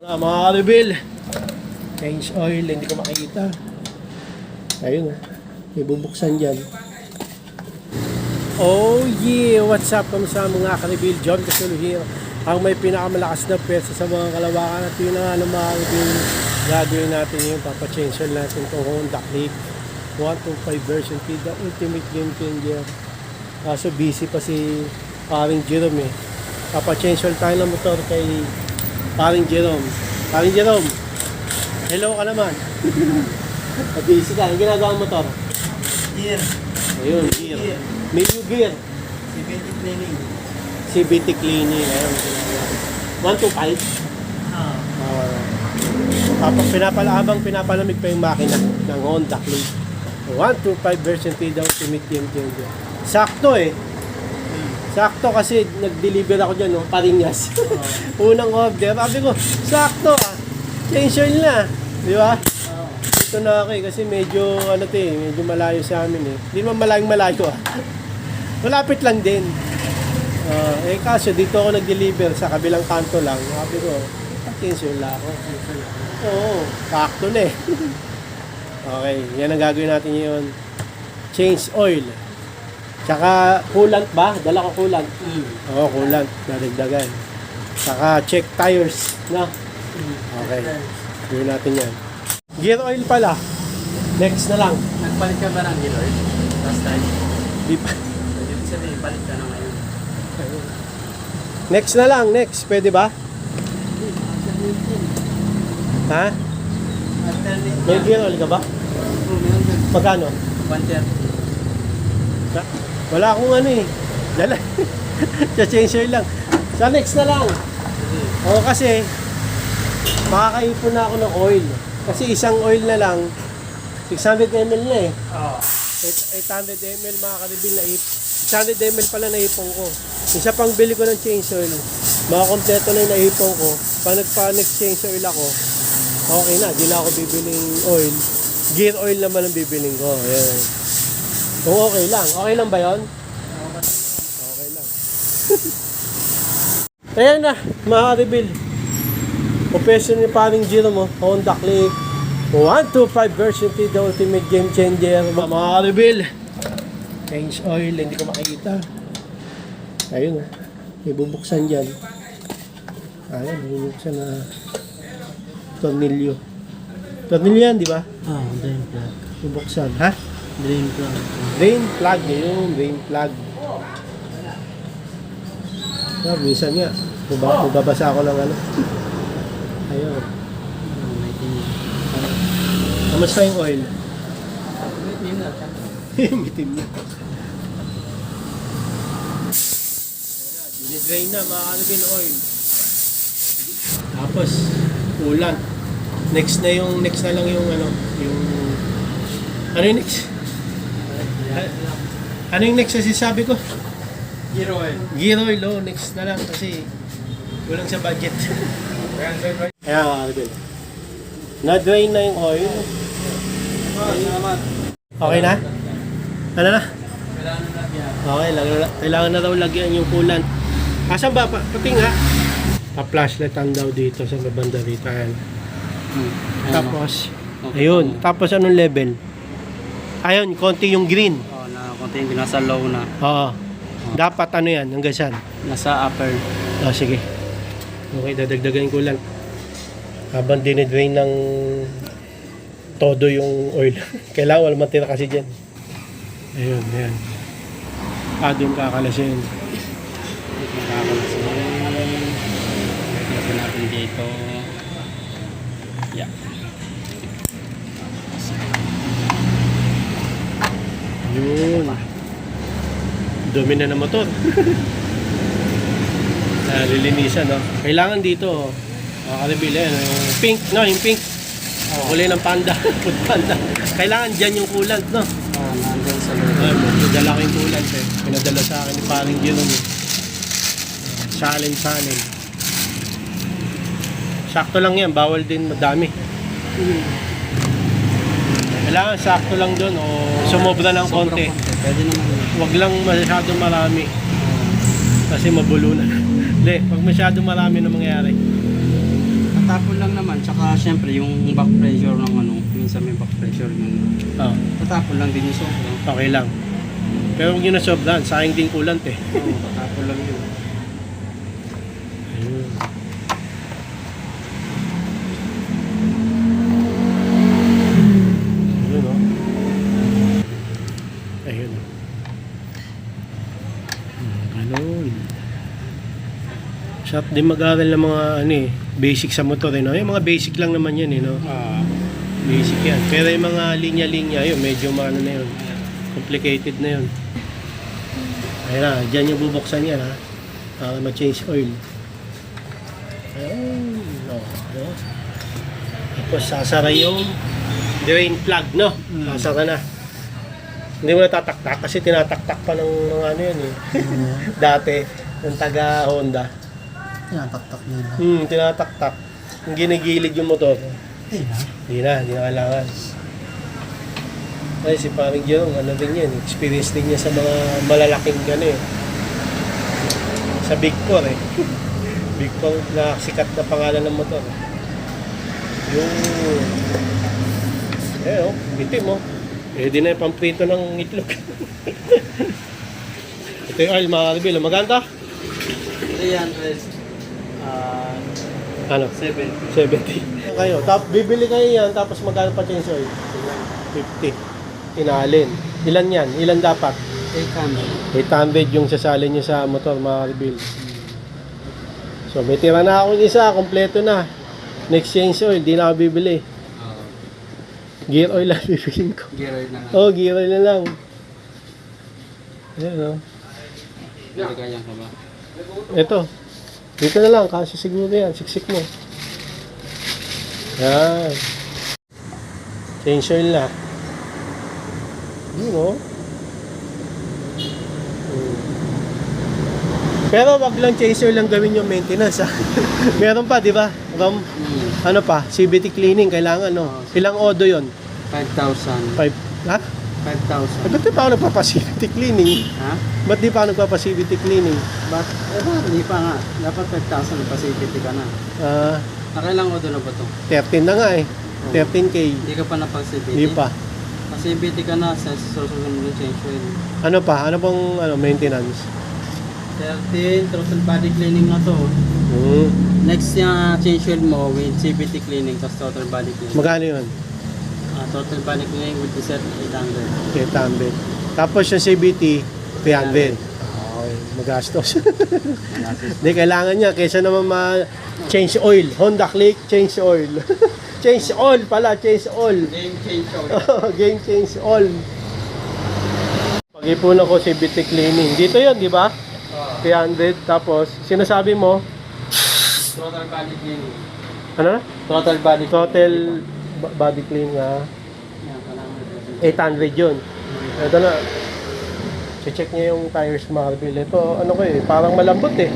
Mga ka-reveal, change oil, hindi ko makikita. Ayun, may bubuksan dyan. Oh yeah, what's up kamusta mga ka-reveal? John Casulo here, ang may pinakamalakas na pesa sa mga kalawakan. At yun na nga mga ka-reveal, gagawin natin yung papachange oil natin itong Honda Click 125 version P, the ultimate game changer. So busy pa si paring Jerome eh. Papachange oil tayo ng motor kay paring Jerome. Paring Jerome, hello ka naman. Busy ka, ang ginagawa ng motor? Gear. Ayun, gear. May new gear. CVT cleaning. CVT cleaning. Ayun, ginagawa. 125? Habang pinapalamig pa yung makina ng Honda Click 125 version T, the ultimate game changer. Sakto eh. Sakto kasi nag-deliver ako dyan, no? Parinyas. Unang order. Sabi ko, sakto ah. Change oil na. Di ba? Ito na ako eh. Kasi medyo, medyo malayo sa amin eh. Hindi naman malayo ah. Malapit lang din. Kaso dito ako nag-deliver sa kabilang kanto lang. Sabi ko, change oil na ako. Oo, sakto na eh. Okay, yan ang gagawin natin yun. Change oil. Tsaka coolant ba? Dala ko coolant. Oo, coolant. Dadagdagan. Tsaka check tires. No? Okay. Gawin natin yan. Gear oil pala. Next na lang. Nagpalit ka ba ng gear oil? Last time? Di pa. Ibig sabihin, palit ka na ngayon. Next na lang. Next. Pwede ba? Ha? Alternate May gear oil ka ba? Magkano? 130. Wala akong dala. Sa change oil lang. Sa next na lang. Oo, kasi makakaipon na ako ng oil. Kasi isang oil na lang 600 ml na eh. 800 ml mga ka-reveal na 600 ml pala na ipon ko. Isa pang bili ko ng change oil, makakompleto na yung naipon ko. Pag nagpa-next change oil ako, okay na, di na ako bibiling oil. Gear oil naman ang bibiling ko. Ayan. Kung okay lang. Okay lang ba yun? Okay lang. Ayan na, mga ka-reveal. Profession ni paring Jerome mo, Honda Click 125 version T, the ultimate game changer. Mga ka-reveal, change oil, hindi ko makikita. Ayun na, may bubuksan dyan. Ayun, may bubuksan na tornilyo. Tornilyo yan, di ba? Drain plug. Bubuksan, ha? Drain plug. Drain plug, yun, drain plug. Minsan nga, mababasa ako ng Ayun. Kamusta yung oil? Mitim na. Dinidrain na, makakalabin oil. Tapos, coolant. Next na lang yung ano yung next? Ano yung next kasi sabi ko? Gear oil. Gear oil, next na lang kasi kulang sa budget. Ayan mga ka-reveal. Na-drain na yung oil. Salamat. Okay na? Ano na? Kailangan na lagyan. Okay, kailangan na daw lagyan yung coolant. Asan ba? Pati nga. Pa-flashlight ang daw dito sa banda rito. Ayan. Tapos, ayun. Tapos anong level? Ayun, konti yung green. Konti yung nasa low na. Oo. Dapat yan? Hanggang saan? Nasa upper. Sige. Okay, dadagdagan yung coolant. Habang dinidrain ng todo yung oil. Kailangan wala matira kasi dyan. Ayun, ayan. Doon kakalasin. Nakakalasin. Lagyan natin dito. Yeah. Yun. Dumi na ng motor. Lilinisan, no? Kailangan dito, ka-reveal yung pink, no? Yung pink. Kulay ng panda. Food panda. Kailangan dyan yung coolant, no? Nandun sa loob. Magdala ko yung coolant eh. Pinadala sa akin ni paring Jerome eh. Salin. Sakto lang yan, bawal din madami. Kailangan sakto lang doon o sumobra ng konti. Pwede naman. Huwag lang masyadong marami. Kasi mabulunan. Hindi, pag masyadong marami na mangyari. tatapon lang naman. Tsaka syempre yung back pressure ng ano, minsan may back pressure yung Oh, tatapon lang din yung sobra. okay lang. Pero huwag nyo na sobrahan, sayang din kulant eh. Oo, tatapon lang yun. Ayun. Ayun o. Ayun o. Ganun. Sarap din mag-aral ng mga ano eh, basic sa motor eh, no? Yung mga basic lang naman yan eh, no? Basic yan. Pero yung mga linya-linya, yun, medyo ano na yun. Complicated na yun. Ayun na, dyan yung bubuksan yan ha. Para ma-change oil. Ayun. No, no? Tapos sasara yung drain plug, no? Sasara na. Hindi mo natataktak kasi tinataktak pa ng mga ano yun eh. Dati, ng taga Honda. Tinataktak nila. Tinataktak. Yung ginigilid yung motor. Hindi na kailangan. Ay, si Paring Jerome, ano din yan, experience din niya sa mga malalaking gano eh. Sa Big Four eh. Big Four na sikat na pangalan ng motor. Yung, bitim oh. Di na yung pamprito ng itlog. Ito yung oil mga karibilo. Maganda? 300. Ano? 70. 70. Kayo, bibili kayo yan, tapos magkano pa change oil? 50. Inalin. Ilan yan? Ilan dapat? 800. 800 yung sasali nyo sa motor, mga rebuild. So, may tira na akong isa, kompleto na. Next change oil, di na ako bibili. Gear oil lang bibilin ko. Gear oil na lang. Oh, gear oil na lang. Ayan, oh. Naligayan ka ba? Ito. Dito na lang, kasi siguro yan. Siksik mo. Yan. Change oil na. Yun, oh. Pero wag lang change oil lang gawin yung maintenance, ha. Meron pa, di ba? Ano pa? CVT cleaning, kailangan, no? Ilang odo yon? 5,000. 5, ha? 5,000. Ba't di pa ako nagpapa-CVT cleaning? Ha? Ba't di pa ako nagpapa-CVT cleaning? But, hindi pa nga. Dapat 5,000 na facility ka na. Nakailang odo na ba ito? 13 na nga eh. 13K. Hindi ka pa napag-CBT? Hindi pa. Pa-CBT ka na sa susunod ng change oil. Ano pa? Ano pang maintenance? 13, throttle body cleaning na to. Next na change oil mo with CBT cleaning tapos throttle body cleaning. Magkano yun? Throttle body cleaning with the set 800. 800. Tapos yung CBT, 300. Okay, magastos. Hindi, kailangan niya. Kaysa naman change oil. Honda Click, change oil. Change oil pala, change oil. Game change oil. Game change oil. Pag-ipunan ko CBT cleaning. Dito yun, di ba? 300. Tapos, sinasabi mo, Throttle body cleaning. ano na? Throttle body Total body clean nga. Yan, kailangan 800 yun. Ito na. Check niya yung tires marble. Ito, ano ko eh, parang malambot eh.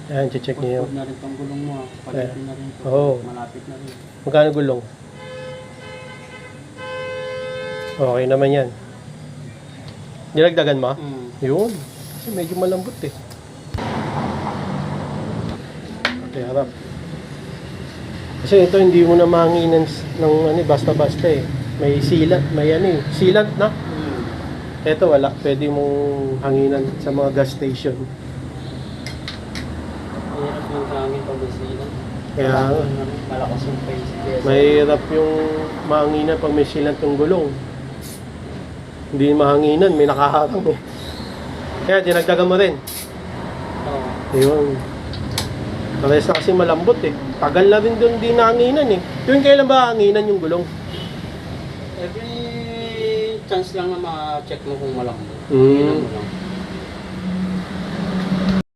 Ayan, check niya yun. na rin tong gulong mo. Palitin na rin ito. Oo. Malapit na rin. Magkano gulong? Okay naman yan. Nilagdagan mo? Yun. Kasi medyo malambot eh. Okay, harap. Kasi ito hindi mo na mahanginan ng ano, basta-basta eh. May sealant, may ano eh. Sealant na. Ito wala. Pwede mong hanginan sa mga gas station. Mahirap yung hangin pag isilan. Kaya Malakas yung pace. mahirap yung mahanginan pag may sealant yung gulong. Hindi mahanginan, may nakaharang eh. Kaya dinagdagan mo rin. Oo. Ayun. Parehas na kasi malambot eh. Tagal na rin doon din nahanginan eh. Tuwing kailan ba hanginan yung gulong? Every chance lang na ma-check mo kung malambot. Mm. Mo lang.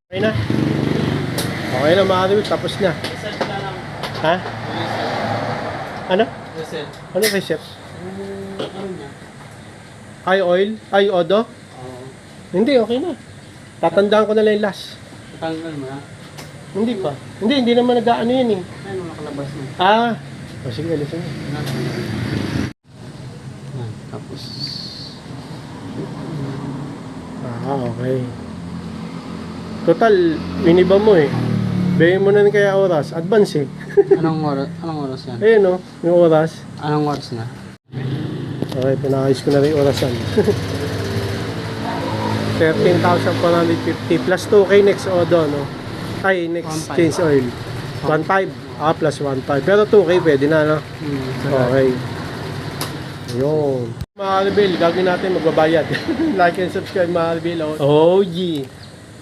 Okay na. Okay na mga kariwit, tapos na. Reset na lang. Ha? Ano? Reset. Ano reset? Ano niya? Ay oil? Ay odo? Oo. Hindi, okay na. Tatandaan ko na lang yung last. Tatanggal mo na. Hindi pa. Hindi naman nag-ano yun eh. Ayun, nakalabas na. Ah. O sige, alisin mo. Tapos Ah, okay. Total, miniba mo eh. Bayin mo na rin kaya oras. Advance eh. Anong oras yan? Ayun no, yung oras. Anong oras na? Okay, pinakayos ko na rin yung orasan. 13,450 plus 2K next odo, no? Ay, next 1.5. change oil. 1.5. Plus 1.5. Pero 2K pwede na, no? Okay. Yun. Mga Albil, gagawin natin magbabayad. Like and subscribe mga Albil. Oh, yeah.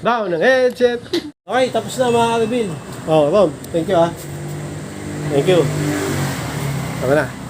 Bao ng headset. Okay, tapos na mga Albil. Oh, Ron, thank you ah. Thank you. Tama na.